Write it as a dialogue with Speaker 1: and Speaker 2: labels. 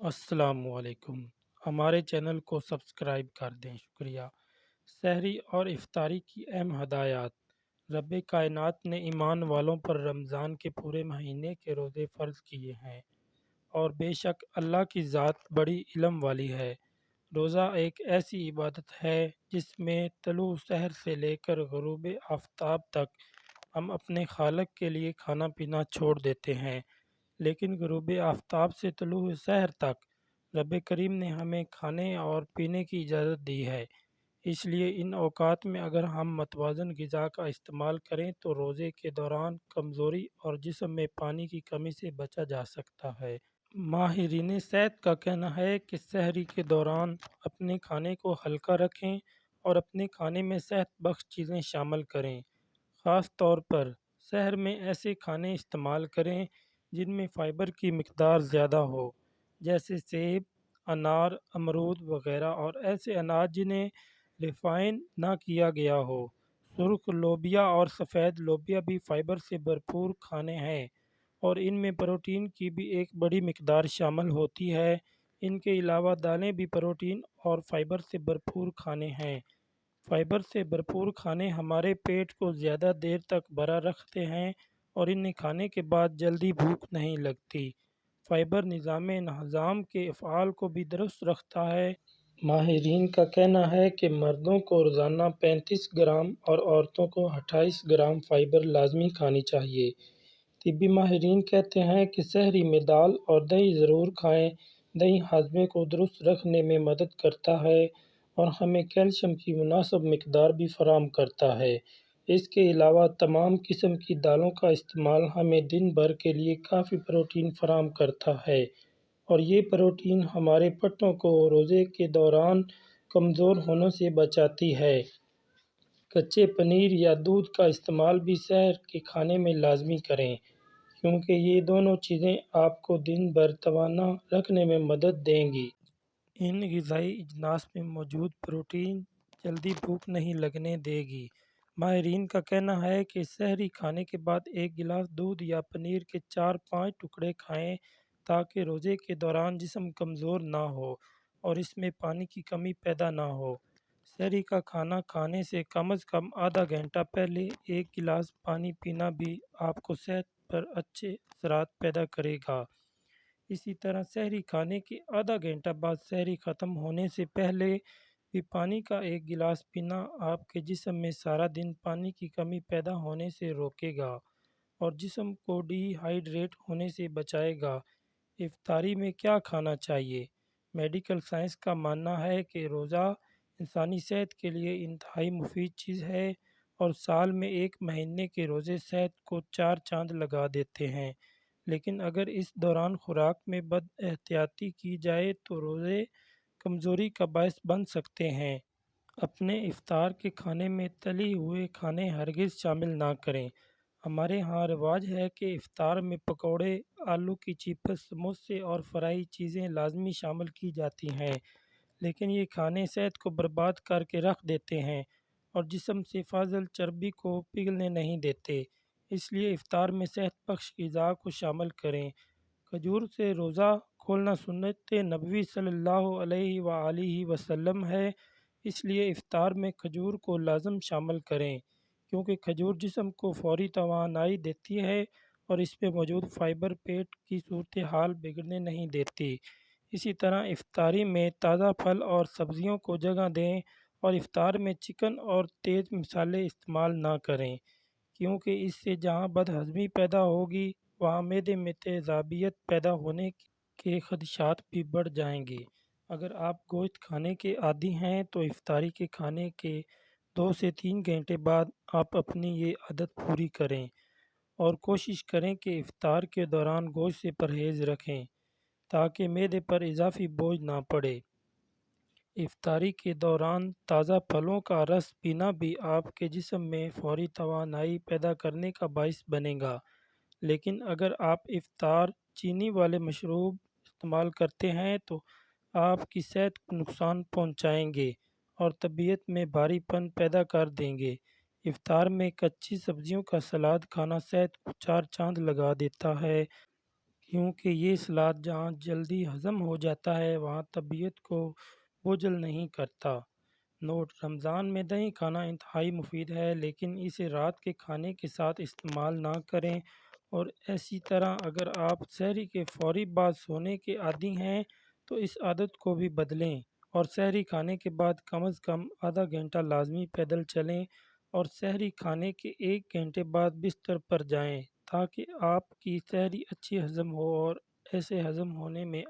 Speaker 1: السلام علیکم۔ ہمارے چینل کو سبسکرائب کر دیں، شکریہ۔ سحری اور افطاری کی اہم ہدایات۔ رب کائنات نے ایمان والوں پر رمضان کے پورے مہینے کے روزے فرض کیے ہیں، اور بے شک اللہ کی ذات بڑی علم والی ہے۔ روزہ ایک ایسی عبادت ہے جس میں طلوع سحر سے لے کر غروب آفتاب تک ہم اپنے خالق کے لیے کھانا پینا چھوڑ دیتے ہیں، لیکن غروب آفتاب سے طلوع سحر تک رب کریم نے ہمیں کھانے اور پینے کی اجازت دی ہے۔ اس لیے ان اوقات میں اگر ہم متوازن غذا کا استعمال کریں تو روزے کے دوران کمزوری اور جسم میں پانی کی کمی سے بچا جا سکتا ہے۔ ماہرین صحت کا کہنا ہے کہ سحری کے دوران اپنے کھانے کو ہلکا رکھیں اور اپنے کھانے میں صحت بخش چیزیں شامل کریں۔ خاص طور پر سحر میں ایسے کھانے استعمال کریں جن میں فائبر کی مقدار زیادہ ہو، جیسے سیب، انار، امرود وغیرہ، اور ایسے اناج جنہیں ریفائن نہ کیا گیا ہو۔ سرخ لوبیا اور سفید لوبیا بھی فائبر سے بھرپور کھانے ہیں، اور ان میں پروٹین کی بھی ایک بڑی مقدار شامل ہوتی ہے۔ ان کے علاوہ دالیں بھی پروٹین اور فائبر سے بھرپور کھانے ہیں۔ فائبر سے بھرپور کھانے ہمارے پیٹ کو زیادہ دیر تک بھرا رکھتے ہیں اور انہیں کھانے کے بعد جلدی بھوک نہیں لگتی۔ فائبر نظام ہضم کے افعال کو بھی درست رکھتا ہے۔ ماہرین کا کہنا ہے کہ مردوں کو روزانہ 35 گرام اور عورتوں کو 28 گرام فائبر لازمی کھانی چاہیے۔ طبی ماہرین کہتے ہیں کہ سحری میں دال اور دہی ضرور کھائیں۔ دہی ہاضمے کو درست رکھنے میں مدد کرتا ہے اور ہمیں کیلشیم کی مناسب مقدار بھی فراہم کرتا ہے۔ اس کے علاوہ تمام قسم کی دالوں کا استعمال ہمیں دن بھر کے لیے کافی پروٹین فراہم کرتا ہے، اور یہ پروٹین ہمارے پٹھوں کو روزے کے دوران کمزور ہونے سے بچاتی ہے۔ کچے پنیر یا دودھ کا استعمال بھی سحر کے کھانے میں لازمی کریں، کیونکہ یہ دونوں چیزیں آپ کو دن بھر توانا رکھنے میں مدد دیں گی۔ ان غذائی اجناس میں موجود پروٹین جلدی بھوک نہیں لگنے دے گی۔ ماہرین کا کہنا ہے کہ سحری کھانے کے بعد ایک گلاس دودھ یا پنیر کے 4-5 ٹکڑے کھائیں تاکہ روزے کے دوران جسم کمزور نہ ہو اور اس میں پانی کی کمی پیدا نہ ہو۔ سحری کا کھانا کھانے سے کم از کم آدھا گھنٹہ پہلے ایک گلاس پانی پینا بھی آپ کو صحت پر اچھے اثرات پیدا کرے گا۔ اسی طرح سحری کھانے کے آدھا گھنٹہ بعد سحری ختم ہونے سے پہلے بھی پانی کا ایک گلاس پینا آپ کے جسم میں سارا دن پانی کی کمی پیدا ہونے سے روکے گا اور جسم کو ڈی ہائیڈریٹ ہونے سے بچائے گا۔ افطاری میں کیا کھانا چاہیے؟ میڈیکل سائنس کا ماننا ہے کہ روزہ انسانی صحت کے لیے انتہائی مفید چیز ہے، اور سال میں ایک مہینے کے روزے صحت کو 4 چاند لگا دیتے ہیں، لیکن اگر اس دوران خوراک میں بد احتیاطی کی جائے تو روزے کمزوری کا باعث بن سکتے ہیں۔ اپنے افطار کے کھانے میں تلی ہوئے کھانے ہرگز شامل نہ کریں۔ ہمارے ہاں رواج ہے کہ افطار میں پکوڑے، آلو کی چپس، سموسے اور فرائی چیزیں لازمی شامل کی جاتی ہیں، لیکن یہ کھانے صحت کو برباد کر کے رکھ دیتے ہیں اور جسم سے فاضل چربی کو پگھلنے نہیں دیتے۔ اس لیے افطار میں صحت بخش غذا کو شامل کریں۔ کھجور سے روزہ کھولنا سنت نبوی صلی اللہ علیہ وآلہ وسلم ہے، اس لیے افطار میں کھجور کو لازم شامل کریں، کیونکہ کھجور جسم کو فوری توانائی دیتی ہے اور اس میں موجود فائبر پیٹ کی صورتحال بگڑنے نہیں دیتی۔ اسی طرح افطاری میں تازہ پھل اور سبزیوں کو جگہ دیں اور افطار میں چکن اور تیز مصالحے استعمال نہ کریں، کیونکہ اس سے جہاں بد ہضمی پیدا ہوگی وہاں معدے میں تیزابیت پیدا ہونے کے خدشات بھی بڑھ جائیں گے۔ اگر آپ گوشت کھانے کے عادی ہیں تو افطاری کے کھانے کے 2 سے 3 گھنٹے بعد آپ اپنی یہ عادت پوری کریں، اور کوشش کریں کہ افطار کے دوران گوشت سے پرہیز رکھیں تاکہ معدے پر اضافی بوجھ نہ پڑے۔ افطاری کے دوران تازہ پھلوں کا رس پینا بھی آپ کے جسم میں فوری توانائی پیدا کرنے کا باعث بنے گا، لیکن اگر آپ افطار چینی والے مشروب استعمال کرتے ہیں تو آپ کی صحت کو نقصان پہنچائیں گے اور طبیعت میں بھاری پن پیدا کر دیں گے۔ افطار میں کچی سبزیوں کا سلاد کھانا صحت کو 4 چاند لگا دیتا ہے۔ کیونکہ یہ سلاد جہاں جلدی ہضم ہو جاتا ہے وہاں طبیعت کو بوجھل نہیں کرتا۔ نوٹ: رمضان میں دہی کھانا انتہائی مفید ہے، لیکن اسے رات کے کھانے کے ساتھ استعمال نہ کریں، اور اسی طرح اگر آپ سحری کے فوری بعد سونے کے عادی ہیں تو اس عادت کو بھی بدلیں اور سحری کھانے کے بعد کم از کم آدھا گھنٹہ لازمی پیدل چلیں اور سحری کھانے کے 1 گھنٹے بعد بستر پر جائیں تاکہ آپ کی سحری اچھی ہضم ہو اور ایسے ہضم ہونے میں